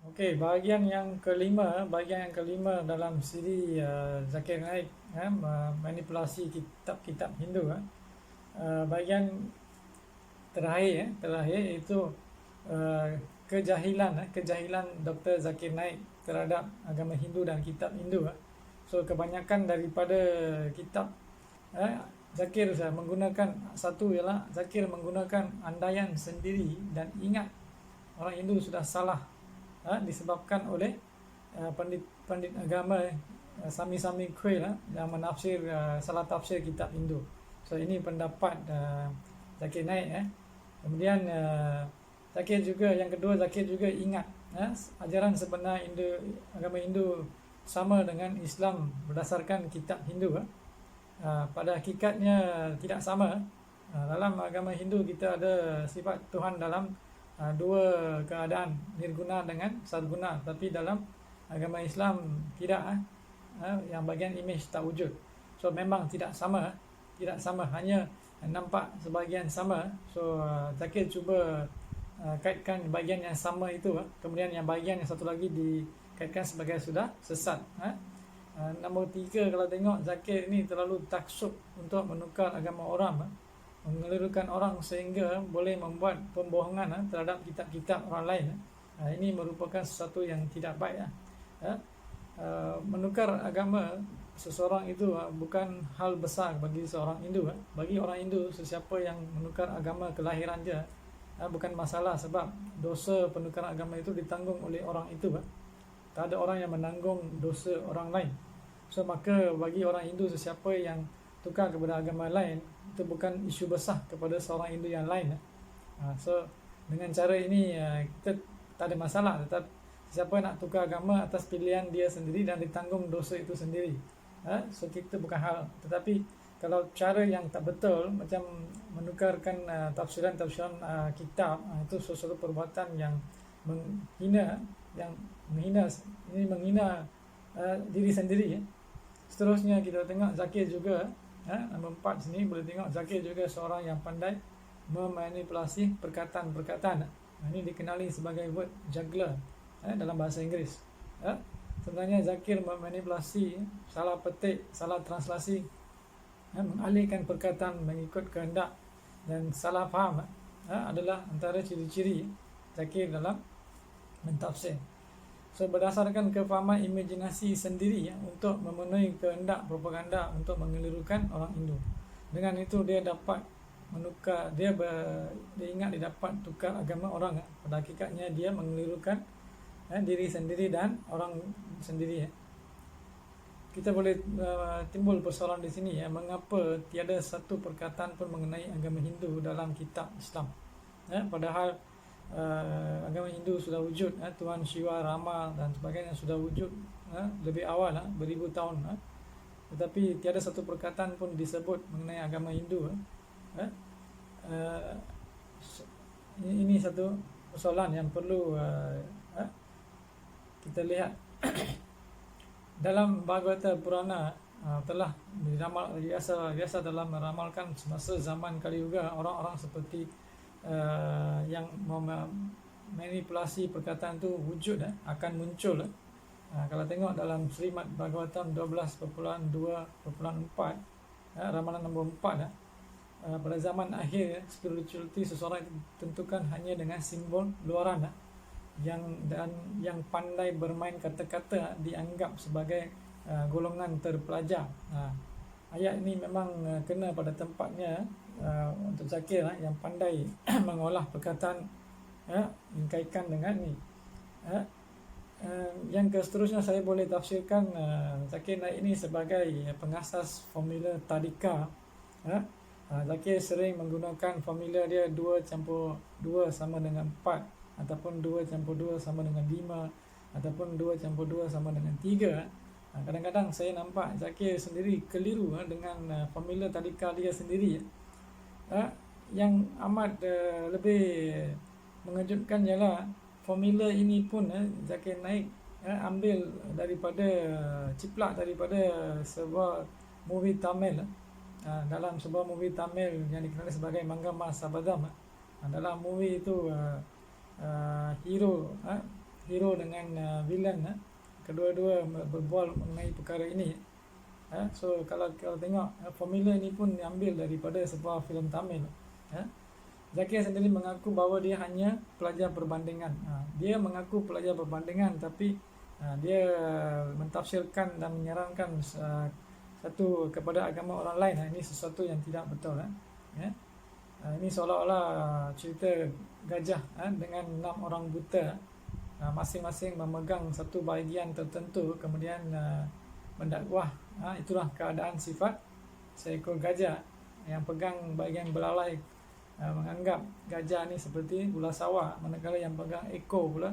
Okey, bahagian yang kelima dalam siri Zakir Naik, manipulasi kitab-kitab Hindu. Bahagian terakhir iaitu uh, kejahilan Dr. Zakir Naik terhadap agama Hindu dan kitab Hindu. So kebanyakan daripada kitab eh, Zakir menggunakan, satu ialah Zakir menggunakan andaian sendiri dan ingat orang Hindu sudah salah, disebabkan oleh pandit-pandit agama Sami-Sami Kuil yang menafsir, salah tafsir kitab Hindu. So ini pendapat Zakir Naik. Kemudian yang kedua, Zakir juga ingat ajaran sebenar agama Hindu sama dengan Islam berdasarkan kitab Hindu. Pada hakikatnya tidak sama. Dalam agama Hindu kita ada sifat Tuhan dalam dua keadaan, nirguna dengan sarguna, tapi dalam agama Islam tidak. Yang bagian image tak wujud. So memang tidak sama, hanya nampak sebahagian sama. So Zakir cuba kaitkan bahagian yang sama itu, kemudian yang bahagian yang satu lagi dikaitkan sebagai sudah sesat. Nombor 3, kalau tengok Zakir ini terlalu taksub untuk menukar agama orang, mengelirukan orang sehingga boleh membuat pembohongan terhadap kitab-kitab orang lain. Ini merupakan sesuatu yang tidak baik. Menukar agama seseorang itu bukan hal besar bagi seorang Hindu. Bagi orang Hindu, sesiapa yang menukar agama kelahiran dia bukan masalah, sebab dosa penukaran agama itu ditanggung oleh orang itu. Tak ada orang yang menanggung dosa orang lain. So maka bagi orang Hindu, sesiapa yang tukar kepada agama lain, itu bukan isu besar kepada seorang Hindu yang lain. So dengan cara ini kita tak ada masalah. Tetap siapa nak tukar agama atas pilihan dia sendiri dan ditanggung dosa itu sendiri. So kita bukan hal. Tetapi kalau cara yang tak betul, macam menukarkan tafsiran-tafsiran kitab, itu sesuatu perbuatan yang menghina, menghina diri sendiri. Seterusnya kita tengok Zakir juga, nombor 4 sini boleh tengok Zakir juga seorang yang pandai memanipulasi perkataan-perkataan. Ini dikenali sebagai word juggler dalam bahasa Inggeris. Sebenarnya Zakir memanipulasi, salah petik, salah translasi, mengalihkan perkataan mengikut kehendak dan salah faham adalah antara ciri-ciri Zakir dalam mentafsir. So berdasarkan kefahaman imajinasi sendiri untuk memenuhi kehendak propaganda untuk mengelirukan orang Hindu. Dengan itu dia dapat menukar, dia ingat dia dapat tukar agama orang. Pada hakikatnya dia mengelirukan diri sendiri dan orang sendiri. Kita boleh timbul persoalan di sini, mengapa tiada satu perkataan pun mengenai agama Hindu dalam kitab Islam. Padahal agama Hindu sudah wujud, Tuhan Shiva, Rama dan sebagainya sudah wujud lebih awal, beribu tahun. Tetapi tiada satu perkataan pun disebut mengenai agama Hindu. Ini satu persoalan yang perlu kita lihat. Dalam Bhagavata Purana telah diramal, biasa dalam meramalkan semasa zaman Kali Yuga, orang-orang seperti yang memanipulasi perkataan itu wujud, akan muncul. Kalau tengok dalam Srimad Bhagavatam 12.2.4, ramalan nombor 4, pada zaman akhir spirituality seseorang itu ditentukan hanya dengan simbol luaran, yang pandai bermain kata-kata dianggap sebagai golongan terpelajar. Ayat ini memang kena pada tempatnya untuk Zakir yang pandai mengolah perkataan, dikaitkan dengan ni. Yang seterusnya saya boleh tafsirkan Zakir Naik ini sebagai pengasas formula tadika. Zakir sering menggunakan formula dia 2 campur 2 sama dengan 4, ataupun 2 campur 2 sama dengan 5, ataupun 2 campur 2 sama dengan 3. Kadang-kadang saya nampak Zakir sendiri keliru dengan formula tadika dia sendiri. Yang amat lebih mengejutkan ialah formula ini pun Zakir Naik ambil daripada ciplak daripada sebuah movie Tamil. Dalam sebuah movie Tamil yang dikenali sebagai Mangama Sabadam, dalam movie itu hero hero dengan villain, kedua-dua berbual mengenai perkara ini. So kalau tengok formula ni pun diambil daripada sebuah filem Tamil. Zakir sendiri mengaku bahawa dia hanya pelajar perbandingan. Dia mengaku pelajar perbandingan, tapi dia mentafsirkan dan menyarankan satu kepada agama orang lain. Ini sesuatu yang tidak betul. Ini seolah-olah cerita gajah dengan 6 orang buta, masing-masing memegang satu bahagian tertentu, kemudian mendakwah. Itulah keadaan sifat seekor gajah yang pegang bahagian belalai, menganggap gajah ni seperti ular sawah, manakala yang pegang ekor pula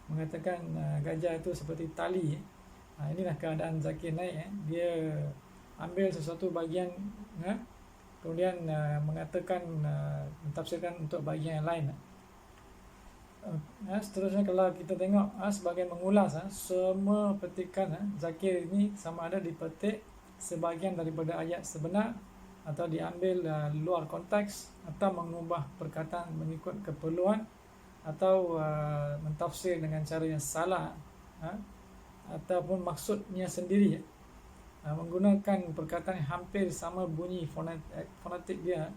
mengatakan gajah itu seperti tali. Inilah keadaan Zakir Naik. Dia ambil sesuatu bahagian, kemudian mengatakan, mentafsirkan untuk bahagian yang lain. Seterusnya kalau kita tengok sebagai mengulas, semua petikan Zakir ini sama ada dipetik sebahagian daripada ayat sebenar, atau diambil luar konteks, atau mengubah perkataan mengikut keperluan, atau mentafsir dengan cara yang salah, ataupun maksudnya sendiri, menggunakan perkataan yang hampir sama bunyi fonetik dia,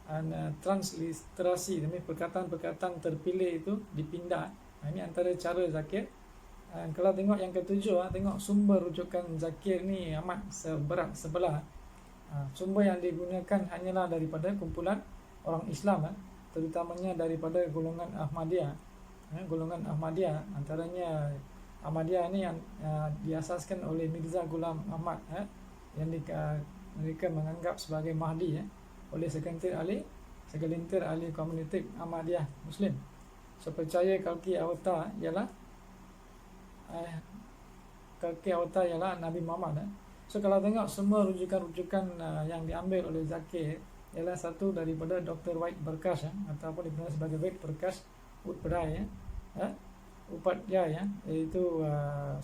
dan transliterasi, demi perkataan-perkataan terpilih itu dipindah. Ini antara cara Zakir. Kalau tengok yang ketujuh, tengok sumber rujukan Zakir ni amat sebelah. Sumber yang digunakan hanyalah daripada kumpulan orang Islam, terutamanya daripada golongan Ahmadiyah. Golongan Ahmadiyah, antaranya Ahmadiyah ni yang diasaskan oleh Mirza Ghulam Ahmad, yang mereka menganggap sebagai Mahdi, oleh segelintir ahli komuniti Ahmadiyah Muslim. So percaya kalki avatar ialah Nabi Muhammad. So kalau tengok semua rujukan-rujukan yang diambil oleh Zakir ialah satu daripada Dr. White Prakash, ataupun dikenal sebagai White Prakash Upadhyaya, iaitu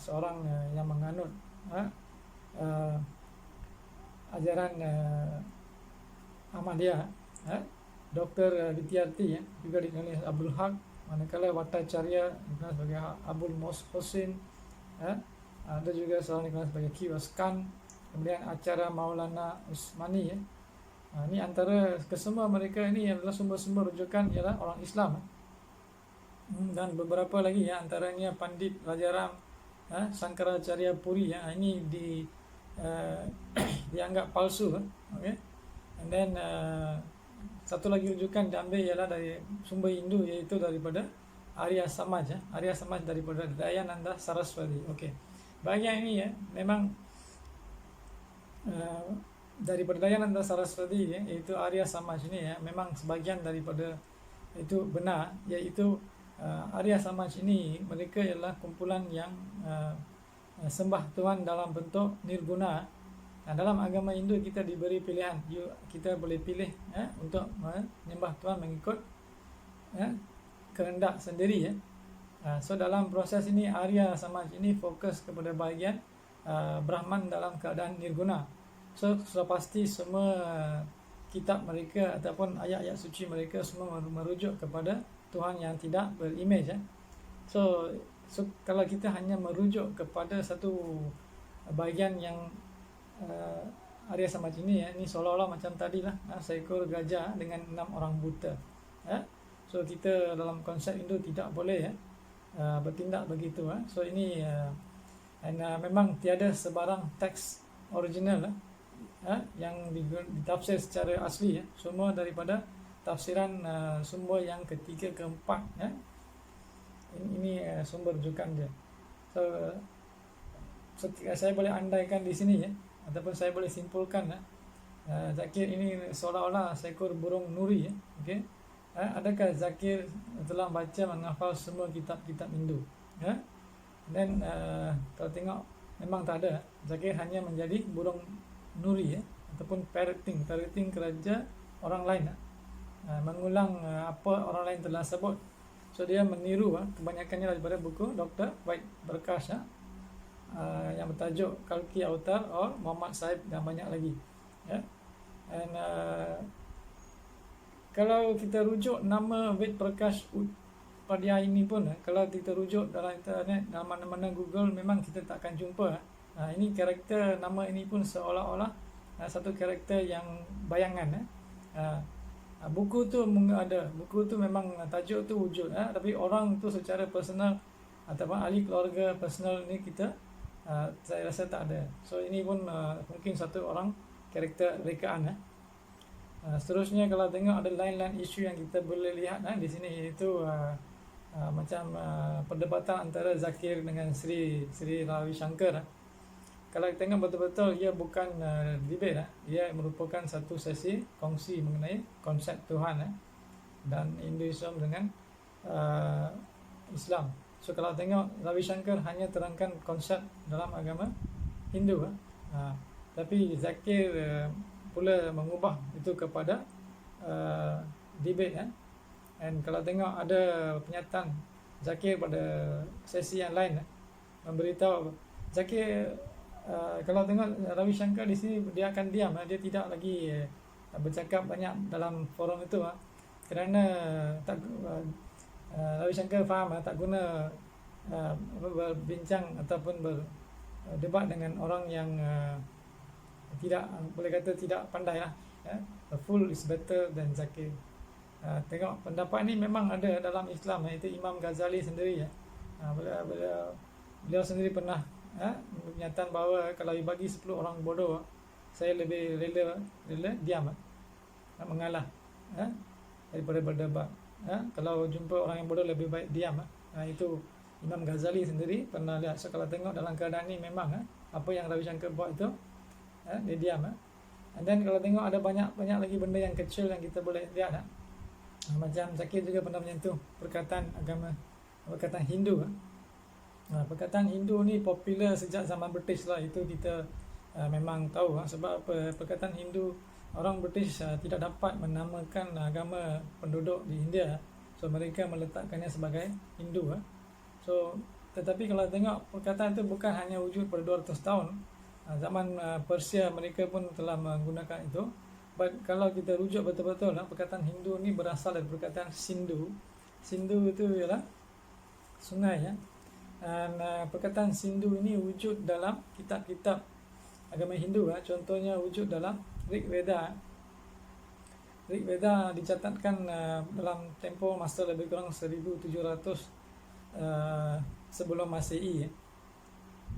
seorang yang menganut ajaran Ahmadiyah. Dr. Vidyarthi juga dikenali Abdul Haq, manakala Bhattacharya dikenal sebagai Abdul Mohsin. Ada juga seorang dikenal sebagai Q.S. Khan. Kemudian acara Maulana Usmani. Ini antara kesemua mereka ini adalah sumber-sumber rujukan ialah orang Islam. Dan beberapa lagi, antaranya Pandit Rajaram Sangkaracharya Puri, ini dianggap palsu. And then satu lagi rujukan diambil ialah dari sumber Hindu, iaitu daripada Arya Samaj. Arya Samaj daripada Dayananda Saraswati. Bahagian ini memang daripada Dayananda Saraswati, iaitu Arya Samaj ini memang sebahagian daripada itu benar, iaitu Arya Samaj ini mereka ialah kumpulan yang sembah Tuhan dalam bentuk nirguna. Dalam agama Hindu kita diberi pilihan, kita boleh pilih untuk menyembah Tuhan mengikut kehendak sendiri. So dalam proses ini Arya Samaj ini fokus kepada bahagian Brahman dalam keadaan nirguna. So sudah pasti semua kitab mereka ataupun ayat-ayat suci mereka semua merujuk kepada Tuhan yang tidak berimej. So kalau kita hanya merujuk kepada satu bahagian yang Arya Samaj ini, ini seolah-olah macam tadilah, seekor gajah dengan 6 orang buta. So kita dalam konsep Hindu tidak boleh bertindak begitu. So ini memang tiada sebarang teks original yang ditafsir secara asli. Semua daripada tafsiran sumber yang ketiga, keempat. Ini sumber rujukan dia. So saya boleh andaikan di sini, ataupun saya boleh simpulkan, Zakir ini seolah-olah seekor burung nuri. Adakah Zakir telah baca menghafal semua kitab-kitab Hindu? Dan kalau tengok memang tak ada. Zakir hanya menjadi burung nuri, ataupun parroting kerja orang lain, mengulang apa orang lain telah sebut. So dia meniru kebanyakannya daripada buku Dr. White Prakash, yang bertajuk Kalki Avatar or Muhammad Sahib, dan banyak lagi. Kalau kita rujuk nama White Prakash pada hari ini pun kalau kita rujuk dalam internet, dalam mana-mana Google, memang kita tak akan jumpa. Ini karakter, nama ini pun seolah-olah satu karakter yang bayangan. Buku tu ada, buku tu memang tajuk tu wujud, tapi orang tu secara personal ataupun ahli keluarga personal ni kita saya rasa tak ada. So ini pun mungkin satu orang karakter rekaan. Seterusnya kalau tengok ada lain-lain isu yang kita boleh lihat di sini, iaitu macam perdebatan antara Zakir dengan Sri Ravi Shankar. Kalau kita tengok betul-betul, ia bukan debate, ia merupakan satu sesi kongsi mengenai konsep Tuhan dan Hinduism dengan Islam. So kalau tengok, Ravi Shankar hanya terangkan konsep dalam agama Hindu, tapi Zakir pula mengubah itu kepada debate. Dan kalau tengok ada pernyataan Zakir pada sesi yang lain, memberitahu Zakir, kalau tengok Ravi Shankar di sini dia akan diam, dia tidak lagi bercakap banyak dalam forum itu, kerana tak Ravi Shankar faham tak guna berbincang ataupun berdebat dengan orang yang tidak, boleh kata tidak pandai lah. A fool is better than Zakir. Tengok pendapat ni memang ada dalam Islam, itu Imam Ghazali sendiri. Beliau sendiri pernah menyatakan bahawa kalau bagi 10 orang bodoh, saya lebih rela diam, mengalah daripada berdebat. Kalau jumpa orang yang bodoh, lebih baik diam. Itu Imam Ghazali sendiri pernah lihat. So kalau tengok dalam keadaan ni memang apa yang Ravi Shankar buat itu, dia diam. Dan kalau tengok ada banyak lagi benda yang kecil yang kita boleh lihat. Macam Zakir juga pernah menyentuh perkataan agama, perkataan Hindu. Perkataan Hindu ni popular sejak zaman British lah, itu kita memang tahu. Sebab perkataan Hindu, orang British tidak dapat menamakan agama penduduk di India, so mereka meletakkannya sebagai Hindu. So tetapi kalau tengok perkataan itu bukan hanya wujud pada 200 tahun. Zaman Persia mereka pun telah menggunakan itu. But kalau kita rujuk betul-betul, perkataan Hindu ni berasal dari perkataan Sindhu. Sindhu itu ialah sungai. Dan perkataan Sindhu ini wujud dalam kitab-kitab agama Hindu. Contohnya wujud dalam Rig Veda. Rig Veda dicatatkan dalam tempoh masa lebih kurang 1700 sebelum Masehi.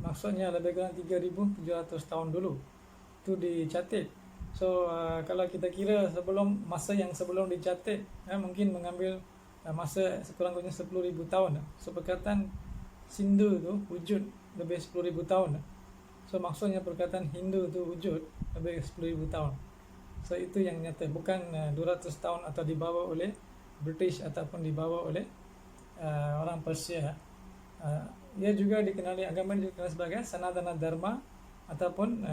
Maksudnya lebih kurang 3700 tahun dulu itu dicatat. So kalau kita kira masa yang sebelum dicatat, mungkin mengambil masa sekurang-kurangnya 10,000 tahun. So perkataan Sindhu itu wujud lebih 10,000 tahun. So maksudnya perkataan Hindu itu wujud lebih 10,000 tahun. So itu yang nyata, bukan 200 tahun atau dibawa oleh British ataupun dibawa oleh orang Persia. Ia juga dikenali, agama ini dikenali sebagai Sanatana Dharma ataupun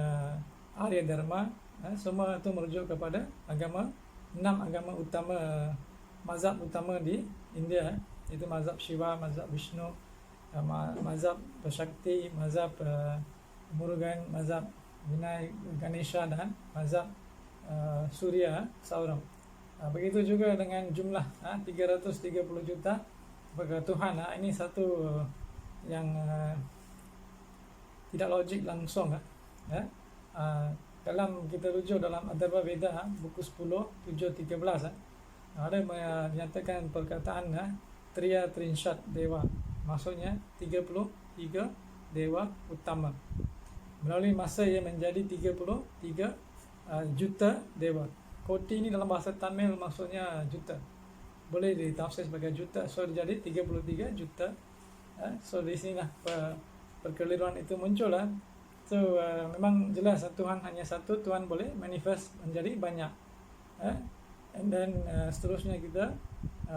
Arya Dharma. Semua itu merujuk kepada 6 agama utama, mazhab utama di India, itu mazhab Shiva, mazhab Vishnu, mazhab Shakti, mazhab Murugan, mazhab Vinay Ganesha dan mazhab Surya Sauram. Begitu juga dengan jumlah 330 juta Tuhan. Ini satu yang tidak logik langsung. Dalam kita rujuk dalam Atharva Veda buku 10 7:13, ada menyatakan perkataan Triya Trinshat Dewa, maksudnya 33 dewa utama. Melalui masa ia menjadi 33 juta dewa. Koti ini dalam bahasa Tamil maksudnya juta, boleh ditafsir sebagai juta. So dia jadi 33 juta. So di sinilah perkeliruan itu muncul. So memang jelas Tuhan hanya satu, Tuhan boleh manifest menjadi banyak. And then seterusnya kita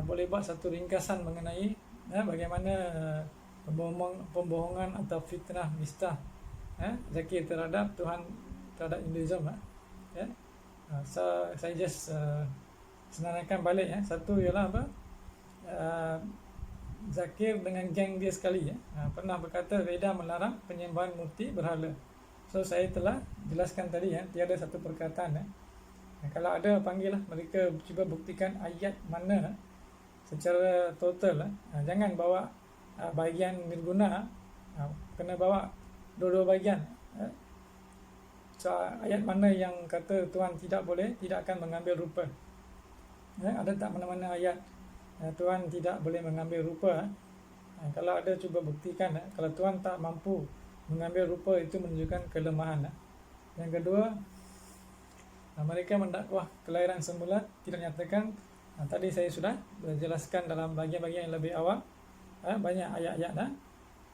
boleh buat satu ringkasan mengenai bagaimana pembohongan atau fitnah mistah Zakir terhadap Tuhan, terhadap Hinduism. So saya just senaraikan balik. Satu ialah apa, Zakir dengan geng dia sekali pernah berkata Veda melarang penyembahan murti berhala. So saya telah jelaskan tadi, tiada satu perkataan. Kalau ada, panggillah mereka, cuba buktikan ayat mana secara total jangan bawa bahagian nirguna, kena bawa dua-dua bahagian. So, ayat mana yang kata Tuhan tidak akan mengambil rupa? Ada tak mana-mana ayat Tuhan tidak boleh mengambil rupa? Kalau ada, cuba buktikan. Kalau Tuhan tak mampu mengambil rupa, itu menunjukkan kelemahan. Yang kedua, mereka mendakwah kelahiran semula tidak nyatakan. Tadi saya sudah jelaskan dalam bahagian-bahagian yang lebih awal, banyak ayat-ayat.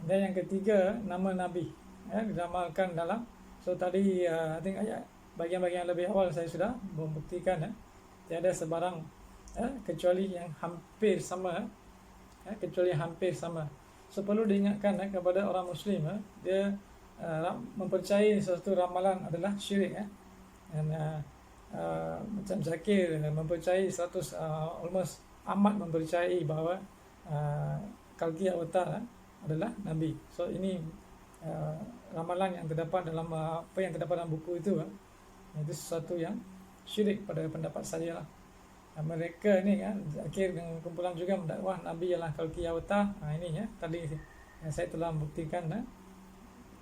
Dan yang ketiga, nama Nabi diramalkan dalam. So tadi ayat bahagian-bahagian yang lebih awal saya sudah membuktikan tiada sebarang kecuali yang hampir sama, So perlu diingatkan kepada orang Muslim, dia mempercayai sesuatu ramalan adalah syirik. Dan macam Zakir mempercayai 100, almost amat mempercayai bahawa Kalki Avatar adalah Nabi. So ini ramalan yang terdapat dalam apa yang terdapat dalam buku itu, itu sesuatu yang syirik pada pendapat saya lah. Mereka ni Zakir dengan kumpulan juga mendakwah Nabi ialah Kalki Avatar. Ini tadi saya telah membuktikan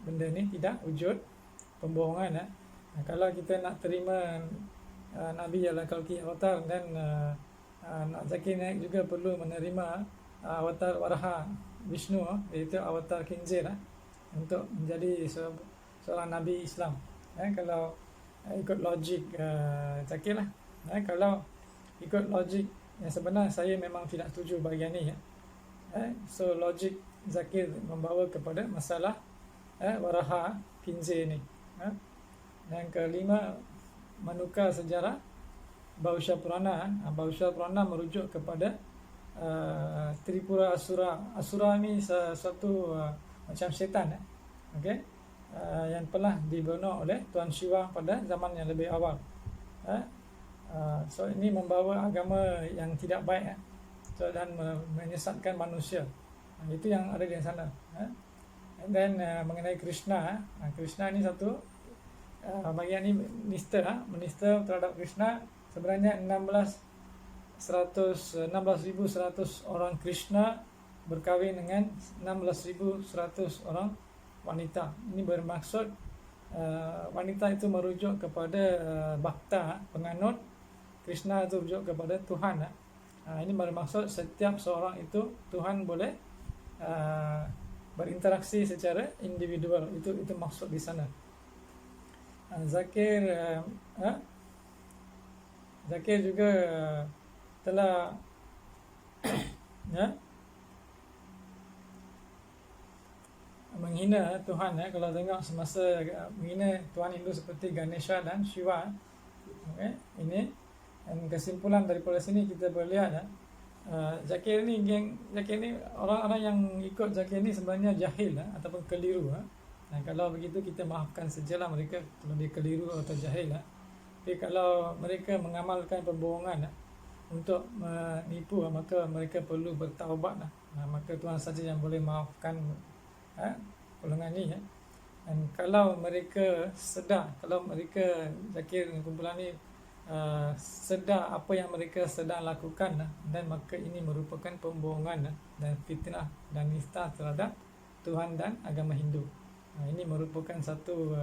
benda ni tidak wujud, pembohongan. Kalau kita nak terima Nabi ialah Kalki Avatar, dan nak Zakir naik juga perlu menerima Avatar Waraha Vishnu, iaitu Avatar Kinzir untuk menjadi seorang Nabi Islam. Kalau ikut logik Zakir lah. Kalau ikut logik yang sebenar, saya memang tidak setuju bahagian ni. So logik Zakir membawa kepada masalah Waraha Kinzir ni. Yang kelima, menukar sejarah Bhausha Purana. Bhausha Purana merujuk kepada Tripura Asura. Asura ni sesuatu macam syaitan, yang pernah dibunuh oleh Tuan Shiva pada zaman yang lebih awal. So ini membawa agama yang tidak baik, dan menyesatkan manusia. Itu yang ada di sana. Dan mengenai Krishna, Krishna ni satu bahagian ni menista terhadap Krishna. Sebenarnya 16,100 orang Krishna berkahwin dengan 16,100 orang wanita. Ini bermaksud wanita itu merujuk kepada bhakta, penganut. Krishna itu merujuk kepada Tuhan. Ini bermaksud setiap seorang itu Tuhan boleh berinteraksi secara individual. Itu maksud di sana. Zakir juga telah menghina Tuhan. Kalau tengok semasa menghina Tuhan Hindu seperti Ganesha dan Shiva. Ini, dan kesimpulan daripada sini kita boleh lihat Zakir ni, orang-orang yang ikut Zakir ni sebenarnya jahil ataupun keliru. Kalau begitu kita maafkan sajalah mereka kalau dia keliru atau jahil. Tapi kalau mereka mengamalkan pembohongan untuk menipu, maka mereka perlu bertaubat. Maka Tuhan saja yang boleh maafkan golongan ni. Dan kalau mereka sedar, kalau mereka Zakir dengan kumpulan ni sedar apa yang mereka sedang lakukan, dan maka ini merupakan pembohongan dan fitnah dan nista terhadap Tuhan dan agama Hindu. Ini merupakan satu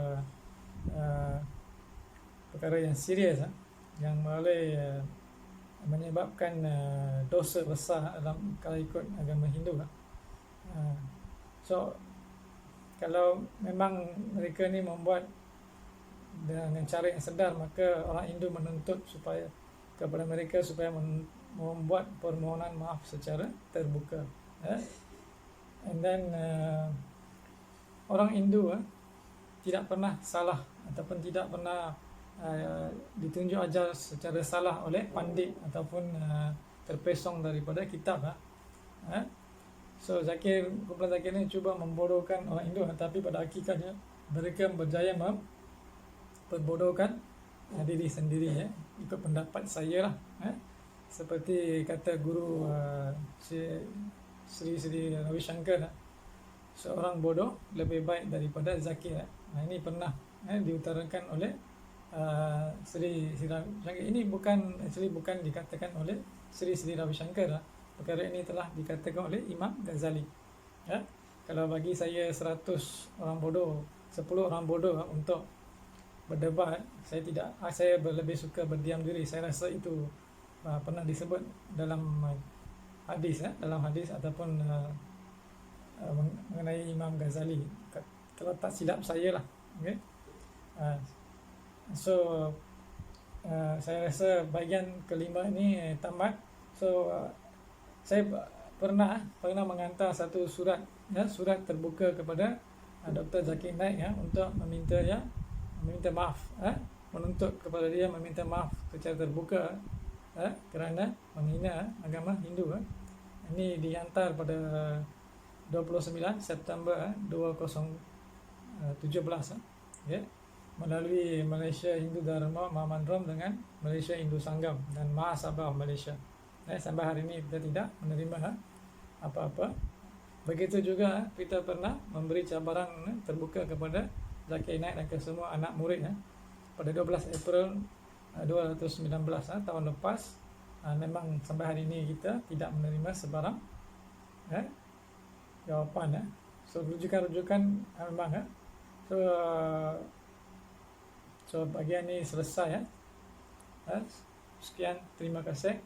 perkara yang serius, yang boleh menyebabkan dosa besar dalam kalau ikut agama Hindu. So kalau memang mereka ni membuat dengan cara yang sedar, maka orang Hindu menuntut supaya kepada mereka supaya membuat permohonan maaf secara terbuka. And then orang Hindu tidak pernah salah ataupun tidak pernah ditunjuk ajar secara salah oleh pandit ataupun terpesong daripada kitab. So kumpulan Zakir ini cuba membodohkan orang Hindu, tapi pada hakikatnya mereka berjaya memperbodohkan diri sendiri. Ikut pendapat saya lah. Seperti kata guru Sri Ravi Shankar, seorang bodoh lebih baik daripada Zakir. Ini pernah diutarakan oleh Sri Ravi Shankar. Ini bukan dikatakan oleh Sri Ravi Shankar. perkara ini telah dikatakan oleh Imam Ghazali. Ya, kalau bagi saya 100 orang bodoh, 10 orang bodoh untuk berdebat, saya lebih suka berdiam diri. Saya rasa itu pernah disebut dalam hadis, dalam hadis ataupun mengenai Imam Ghazali, kalau tak silap saya lah. Okay? So saya rasa bahagian kelima ini tamat. So saya pernah menghantar satu surat, surat terbuka kepada Dr. Zakir Naik, untuk meminta maaf, menuntut kepada dia meminta maaf secara terbuka kerana menghina agama Hindu. Ini dihantar pada 29 September 2017, melalui Malaysia Hindu Dharma Mahmandrom dengan Malaysia Hindu Sanggam dan Mahasabah Malaysia. Sampai hari ini kita tidak menerima apa-apa. Begitu juga kita pernah memberi cabaran terbuka kepada Zakir Naik dan ke semua anak murid pada 12 April 2019 tahun lepas. Memang sampai hari ini kita tidak menerima sebarang jawapan. So rujukan memang so bagian ini selesai. Sekian, terima kasih.